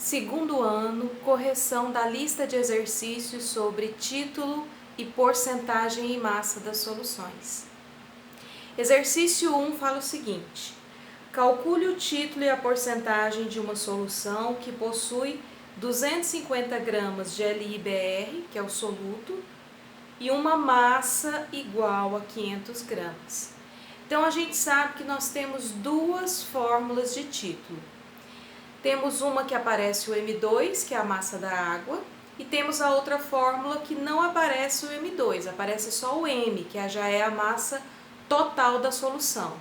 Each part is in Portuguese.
Segundo ano, correção da lista de exercícios sobre título e porcentagem e massa das soluções. Exercício 1 fala o seguinte: calcule o título e a porcentagem de uma solução que possui 250 gramas de LIBR, que é o soluto, e uma massa igual a 500 gramas. Então, a gente sabe que nós temos duas fórmulas de título. Temos uma que aparece o M2, que é a massa da água, e temos a outra fórmula que não aparece o M2, aparece só o M, que já é a massa total da solução.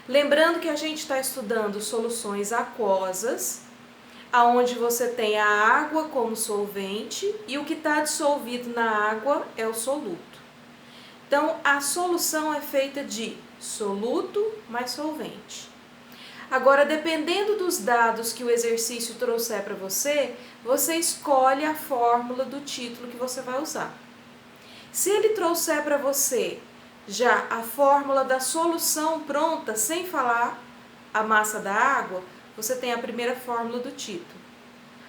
Lembrando que a gente está estudando soluções aquosas, aonde você tem a água como solvente e o que está dissolvido na água é o soluto. Então, a solução é feita de soluto mais solvente. Agora, dependendo dos dados que o exercício trouxer para você, você escolhe a fórmula do título que você vai usar. Se ele trouxer para você já a fórmula da solução pronta, sem falar a massa da água, você tem a primeira fórmula do título.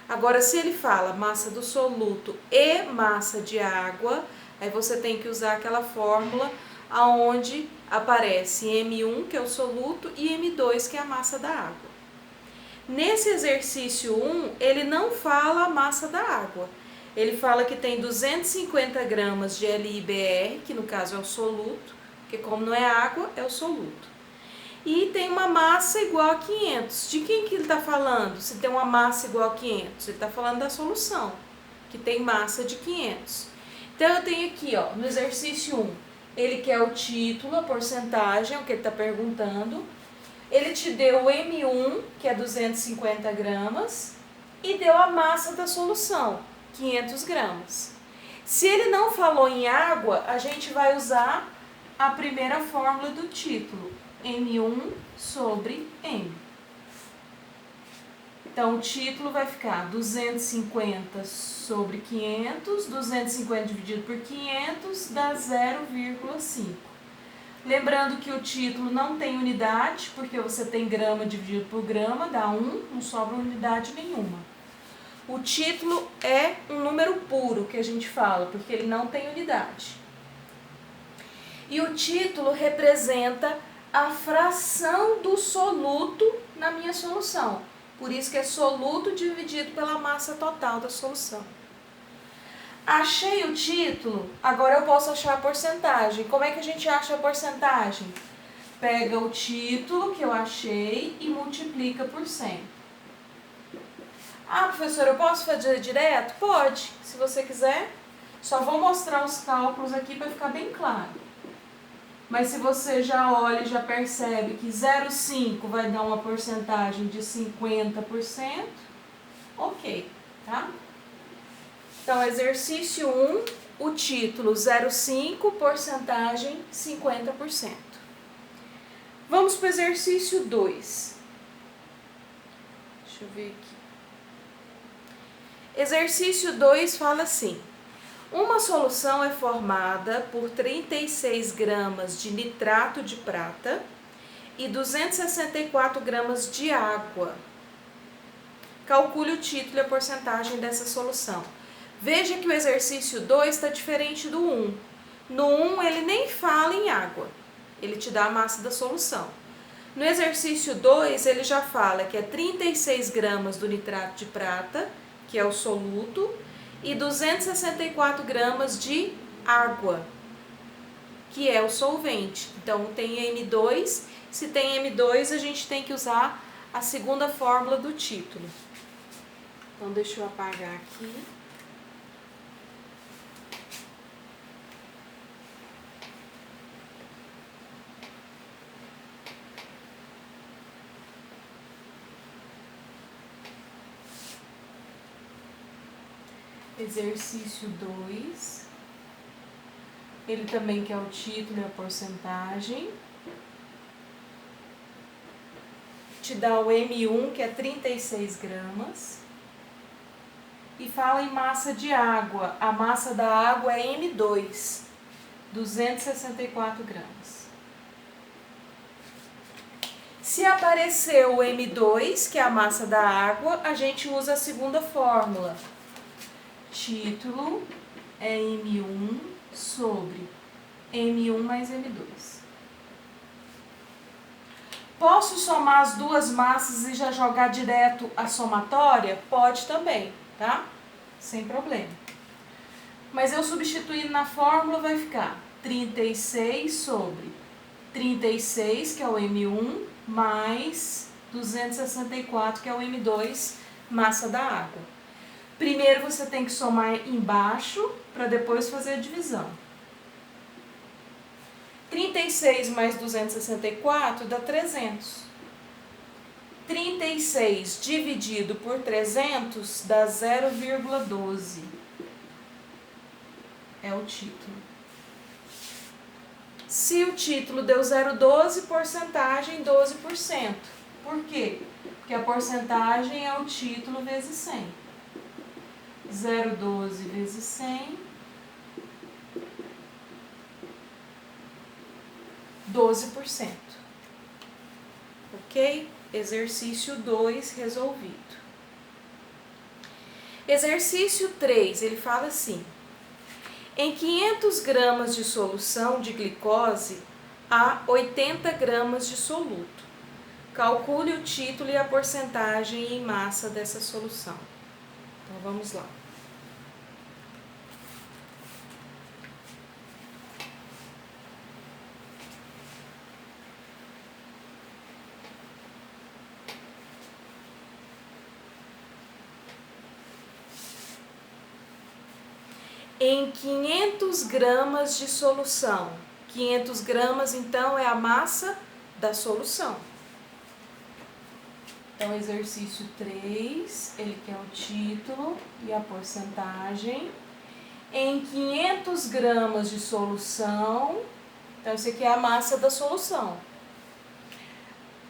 Agora, se ele fala massa do soluto e massa de água, aí você tem que usar aquela fórmula aonde aparece M1, que é o soluto, e M2, que é a massa da água. Nesse exercício 1, ele não fala a massa da água. Ele fala que tem 250 gramas de LIBR, que no caso é o soluto, porque como não é água, é o soluto. E tem uma massa igual a 500. De quem que ele está falando? Se tem uma massa igual a 500? Ele está falando da solução, que tem massa de 500. Então, eu tenho aqui, ó, no exercício 1, ele quer o título, a porcentagem, o que ele está perguntando. Ele te deu o M1, que é 250 gramas, e deu a massa da solução, 500 gramas. Se ele não falou em água, a gente vai usar a primeira fórmula do título, M1 sobre M. Então, o título vai ficar 250 sobre 500, 250 dividido por 500 dá 0,5. Lembrando que o título não tem unidade, porque você tem grama dividido por grama, dá 1, não sobra unidade nenhuma. O título é um número puro, que a gente fala, porque ele não tem unidade. E o título representa a fração do soluto na minha solução. Por isso que é soluto dividido pela massa total da solução. Achei o título, agora eu posso achar a porcentagem. Como é que a gente acha a porcentagem? Pega o título que eu achei e multiplica por 100. Ah, professora, eu posso fazer direto? Pode, se você quiser. Só vou mostrar os cálculos aqui para ficar bem claro. Mas se você já olha e já percebe que 0,5 vai dar uma porcentagem de 50%, ok, tá? Então, exercício 1, o título 0,5, porcentagem 50%. Vamos para o exercício 2. Deixa eu ver aqui. Exercício 2 fala assim: uma solução é formada por 36 gramas de nitrato de prata e 264 gramas de água. Calcule o título e a porcentagem dessa solução. Veja que o exercício 2 está diferente do 1. No 1 ele nem fala em água, ele te dá a massa da solução. No exercício 2 ele já fala que é 36 gramas do nitrato de prata, que é o soluto, e 264 gramas de água, que é o solvente. Então, tem M2. Se tem M2, a gente tem que usar a segunda fórmula do título. Então, deixa eu apagar aqui. Exercício 2, ele também quer o título e a porcentagem, te dá o M1, que é 36 gramas, e fala em massa de água. A massa da água é M2, 264 gramas. Se aparecer o M2, que é a massa da água, a gente usa a segunda fórmula. Título é M1 sobre M1 mais M2. Posso somar as duas massas e já jogar direto a somatória? Pode também, tá? Sem problema. Mas eu substituindo na fórmula vai ficar 36 sobre 36, que é o M1, mais 264, que é o M2, massa da água. Primeiro você tem que somar embaixo, para depois fazer a divisão. 36 mais 264 dá 300. 36 dividido por 300 dá 0,12. É o título. Se o título deu 0,12, porcentagem 12%. Por quê? Porque a porcentagem é o título vezes 100. 0,12 vezes 100, 12%. Ok? Exercício 2 resolvido. Exercício 3, ele fala assim: em 500 gramas de solução de glicose, há 80 gramas de soluto. Calcule o título e a porcentagem em massa dessa solução. Então, vamos lá. Em 500 gramas de solução. 500 gramas, então, é a massa da solução. Então, exercício 3, ele quer o título e a porcentagem. Em 500 gramas de solução, então, isso aqui é a massa da solução.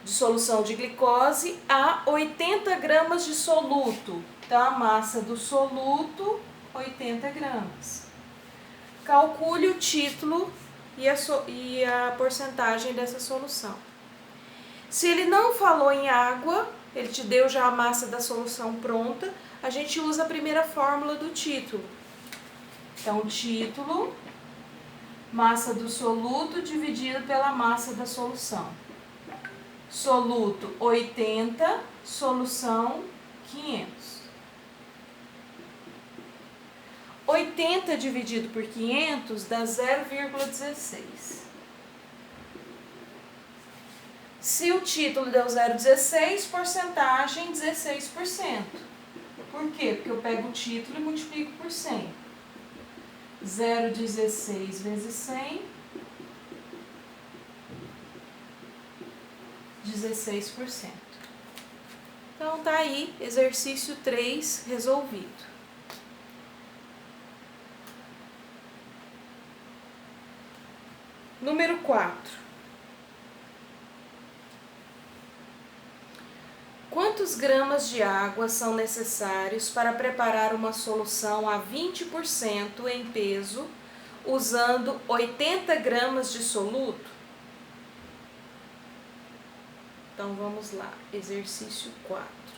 De solução de glicose, há 80 gramas de soluto. Então, a massa do soluto, 80 gramas. Calcule o título e a porcentagem dessa solução. Se ele não falou em água, ele te deu já a massa da solução pronta, a gente usa a primeira fórmula do título. Então, título, massa do soluto dividido pela massa da solução. Soluto 80, solução 500. 80 dividido por 500 dá 0,16. Se o título deu 0,16, porcentagem 16%. Por quê? Porque eu pego o título e multiplico por 100. 0,16 vezes 100, 16%. Então, tá aí, exercício 3 resolvido. Número 4. Quantos gramas de água são necessários para preparar uma solução a 20% em peso, usando 80 gramas de soluto? Então, vamos lá. Exercício 4.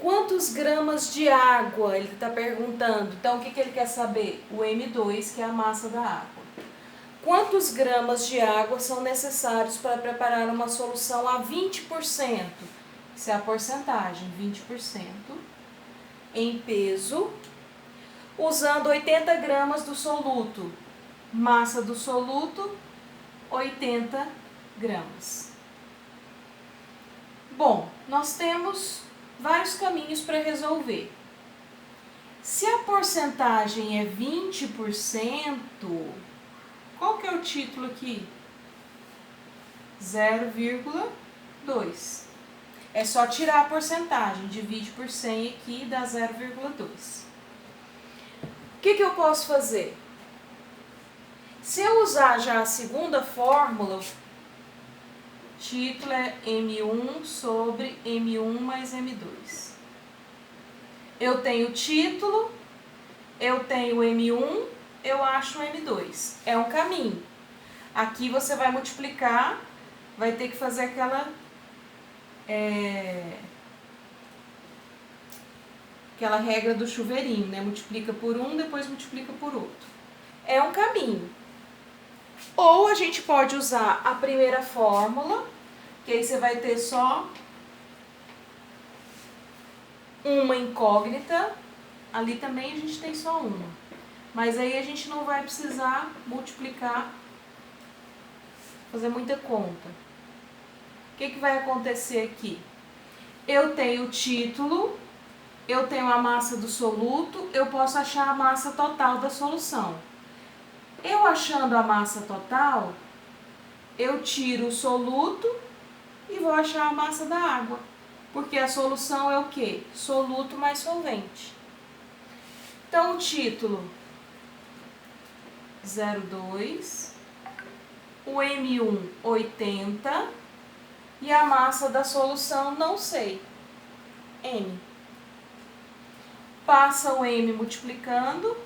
Quantos gramas de água? Ele está perguntando. Então, o que ele quer saber? O M2, que é a massa da água. Quantos gramas de água são necessários para preparar uma solução a 20%? Isso é a porcentagem, 20% em peso, usando 80 gramas do soluto. Massa do soluto, 80 gramas. Bom, nós temos vários caminhos para resolver. Se a porcentagem é 20%, qual que é o título aqui? 0,2. É só tirar a porcentagem, divide por 100 aqui e dá 0,2. O que eu posso fazer? Se eu usar já a segunda fórmula, título é M1 sobre M1 mais M2. Eu tenho título, eu tenho M1, eu acho M2. É um caminho. Aqui você vai multiplicar, vai ter que fazer aquela regra do chuveirinho, né? Multiplica por um, depois multiplica por outro. É um caminho. Ou a gente pode usar a primeira fórmula, que aí você vai ter só uma incógnita. Ali também a gente tem só uma. Mas aí a gente não vai precisar multiplicar, fazer muita conta. O que vai acontecer aqui? Eu tenho o título, eu tenho a massa do soluto, eu posso achar a massa total da solução. Eu achando a massa total, eu tiro o soluto e vou achar a massa da água. Porque a solução é o quê? Soluto mais solvente. Então, o título 0,2, o M1 80 e a massa da solução não sei, M. Passa o M multiplicando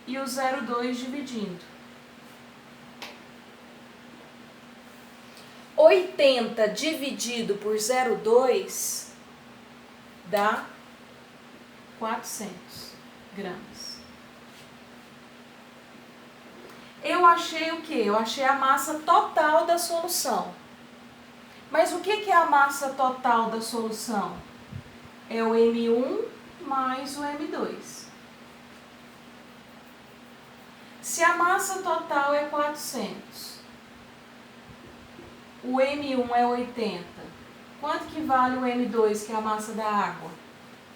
e o 0,2 dividindo. 80 dividido por 0,2 dá 400 gramas. Eu achei o quê? Eu achei a massa total da solução. Mas o que é a massa total da solução? É o M1 mais o M2. Se a massa total é 400, o M1 é 80, quanto que vale o M2, que é a massa da água?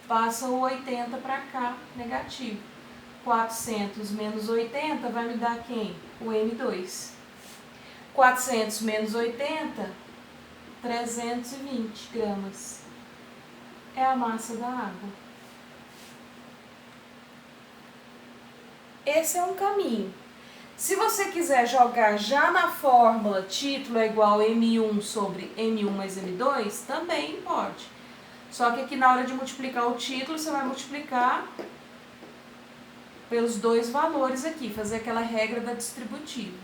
Passa o 80 para cá, negativo. 400 menos 80 vai me dar quem? O M2. 400 menos 80, 320 gramas. É a massa da água. Esse é um caminho. Se você quiser jogar já na fórmula título é igual a M1 sobre M1 mais M2, também pode. Só que aqui na hora de multiplicar o título, você vai multiplicar pelos dois valores aqui, fazer aquela regra da distributiva.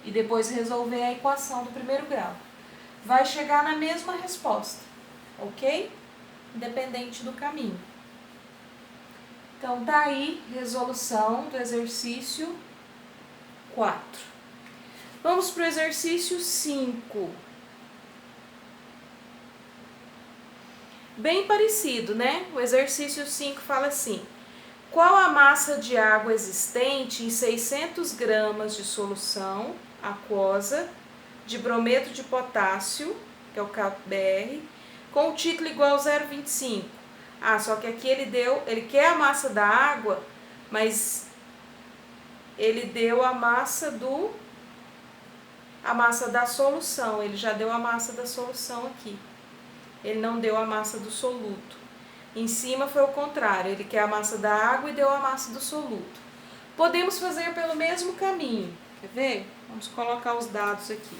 E depois resolver a equação do primeiro grau. Vai chegar na mesma resposta, ok? Independente do caminho. Então, tá aí resolução do exercício 4. Vamos para o exercício 5. Bem parecido, né? O exercício 5 fala assim: qual a massa de água existente em 600 gramas de solução aquosa de brometo de potássio, que é o KBr, com o título igual a 0,25? Ah, só que aqui ele quer a massa da água, mas ele deu a massa da solução, ele já deu a massa da solução aqui. Ele não deu a massa do soluto. Em cima foi o contrário, ele quer a massa da água e deu a massa do soluto. Podemos fazer pelo mesmo caminho, quer ver? Vamos colocar os dados aqui.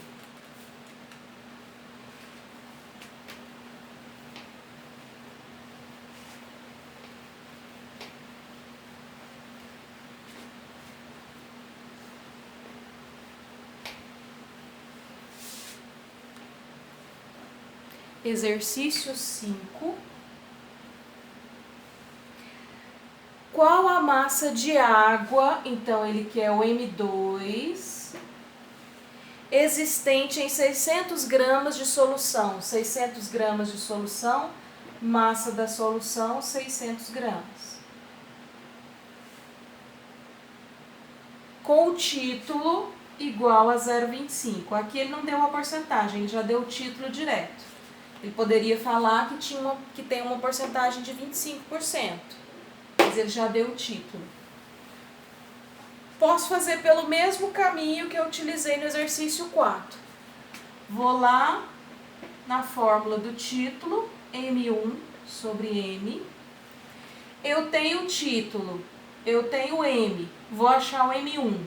Exercício 5. Qual a massa de água, então ele quer o M2, existente em 600 gramas de solução. 600 gramas de solução, massa da solução, 600 gramas. Com o título igual a 0,25. Aqui ele não deu uma porcentagem, ele já deu o título direto. Ele poderia falar que tem uma porcentagem de 25%, mas ele já deu o título. Posso fazer pelo mesmo caminho que eu utilizei no exercício 4. Vou lá na fórmula do título, M1 sobre M, eu tenho o título, eu tenho o M, vou achar o M1.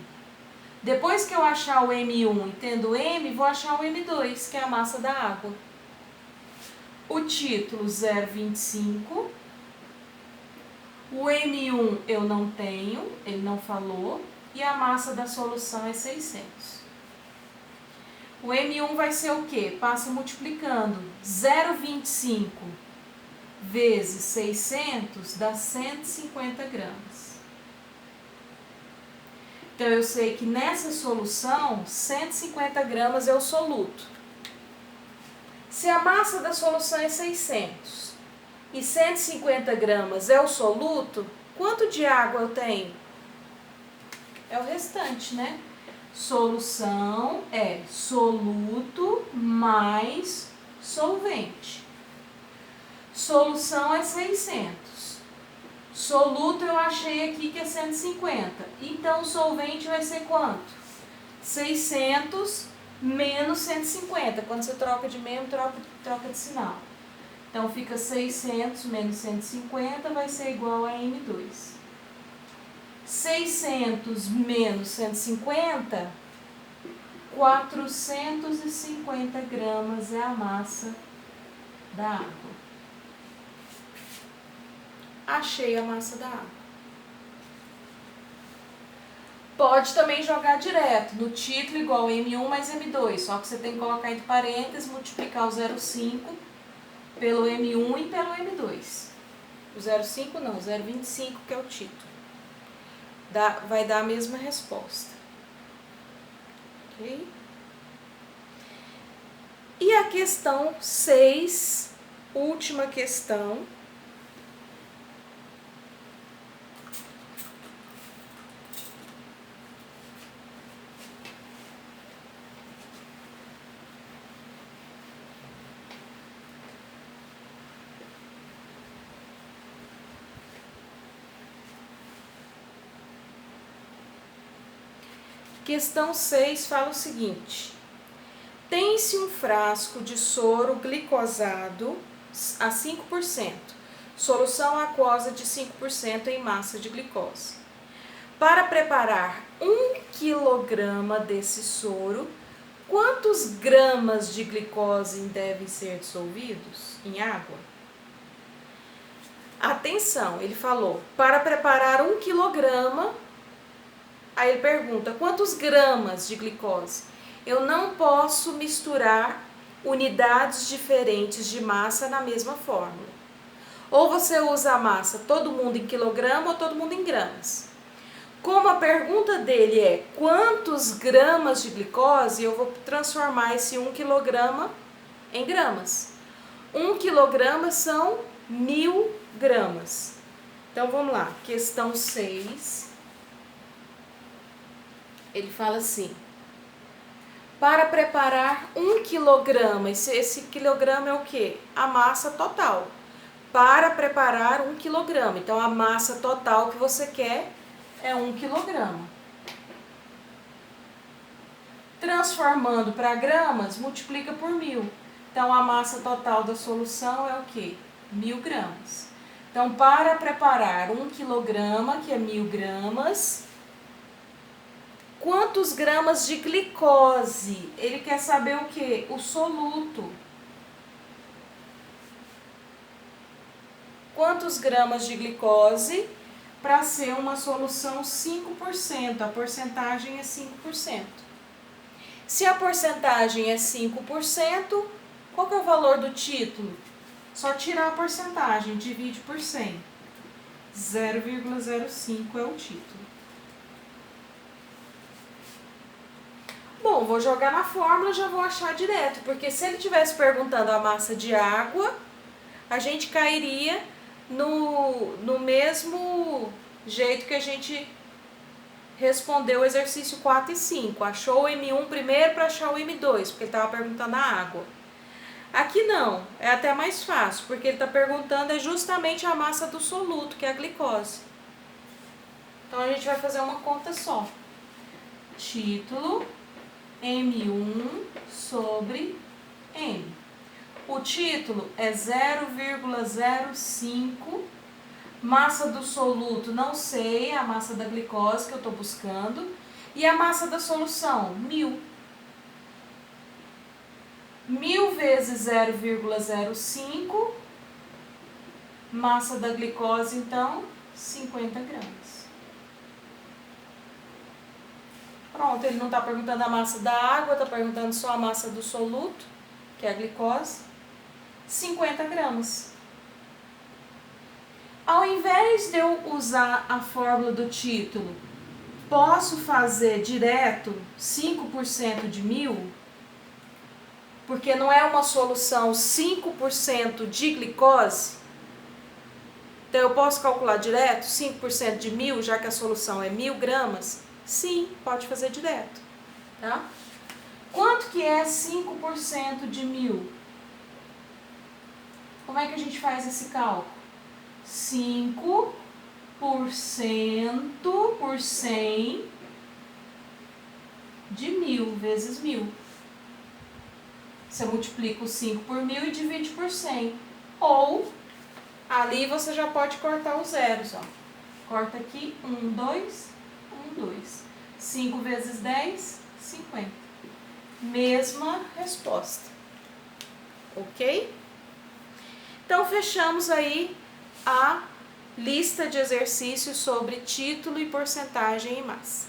Depois que eu achar o M1 e tendo o M, vou achar o M2, que é a massa da água. O título 0,25. O M1 eu não tenho, ele não falou. E a massa da solução é 600. O M1 vai ser o quê? Passa multiplicando. 0,25 vezes 600 dá 150 gramas. Então, eu sei que nessa solução, 150 gramas é o soluto. Se a massa da solução é 600 e 150 gramas é o soluto, quanto de água eu tenho? É o restante, né? Solução é soluto mais solvente. Solução é 600. Soluto eu achei aqui que é 150. Então, o solvente vai ser quanto? 600 menos 150. Quando você troca de membro, troca de sinal. Então, fica 600 menos 150 vai ser igual a M2. 600 menos 150, 450 gramas é a massa da água. Achei a massa da água. Pode também jogar direto, no título igual M1 mais M2, só que você tem que colocar entre parênteses, multiplicar o 0,5 pelo M1 e pelo M2. O 0,5 não, o 0,25 que é o título. Vai dar a mesma resposta. Ok? E a questão 6, última questão. Questão 6 fala o seguinte: tem-se um frasco de soro glicosado a 5%, solução aquosa de 5% em massa de glicose. Para preparar 1 kg desse soro, quantos gramas de glicose devem ser dissolvidos em água? Atenção, ele falou, para preparar 1 kg. Aí ele pergunta, quantos gramas de glicose? Eu não posso misturar unidades diferentes de massa na mesma fórmula. Ou você usa a massa todo mundo em quilograma ou todo mundo em gramas. Como a pergunta dele é quantos gramas de glicose, eu vou transformar esse 1 kg em gramas. 1 kg são 1000 gramas. Então vamos lá, questão 6. Ele fala assim, para preparar 1 kg, esse quilograma é o quê? A massa total. Para preparar 1 kg, então a massa total que você quer é 1 kg. Transformando para gramas, multiplica por 1000. Então a massa total da solução é o quê? 1000 gramas. Então para preparar 1 kg, que é 1000 gramas... Quantos gramas de glicose? Ele quer saber o quê? O soluto. Quantos gramas de glicose para ser uma solução 5%? A porcentagem é 5%. Se a porcentagem é 5%, qual que é o valor do título? Só tirar a porcentagem, divide por 100. 0,05 é o título. Bom, vou jogar na fórmula e já vou achar direto, porque se ele estivesse perguntando a massa de água, a gente cairia no mesmo jeito que a gente respondeu o exercício 4 e 5. Achou o M1 primeiro para achar o M2, porque ele estava perguntando a água. Aqui não, é até mais fácil, porque ele está perguntando justamente a massa do soluto, que é a glicose. Então, a gente vai fazer uma conta só. Título... M1 sobre M. O título é 0,05, Massa do soluto, não sei, a massa da glicose que eu estou buscando. E a massa da solução, 1000. 1000 vezes 0,05, massa da glicose, então, 50 gramas. Pronto, ele não está perguntando a massa da água, está perguntando só a massa do soluto, que é a glicose, 50 gramas. Ao invés de eu usar a fórmula do título, posso fazer direto 5% de 1000? Porque não é uma solução 5% de glicose? Então eu posso calcular direto 5% de 1000, já que a solução é 1000 gramas? Sim, pode fazer direto. Tá? Quanto que é 5% de 1000? Como é que a gente faz esse cálculo? 5% por 100 de 1000 vezes 1000. Você multiplica o 5 por 1000 e divide por 100. Ou, ali você já pode cortar os zeros, ó. Corta aqui, 1, 2, 1, 2. 5 vezes 10, 50. Mesma resposta. Ok? Então, fechamos aí a lista de exercícios sobre título e porcentagem em massa.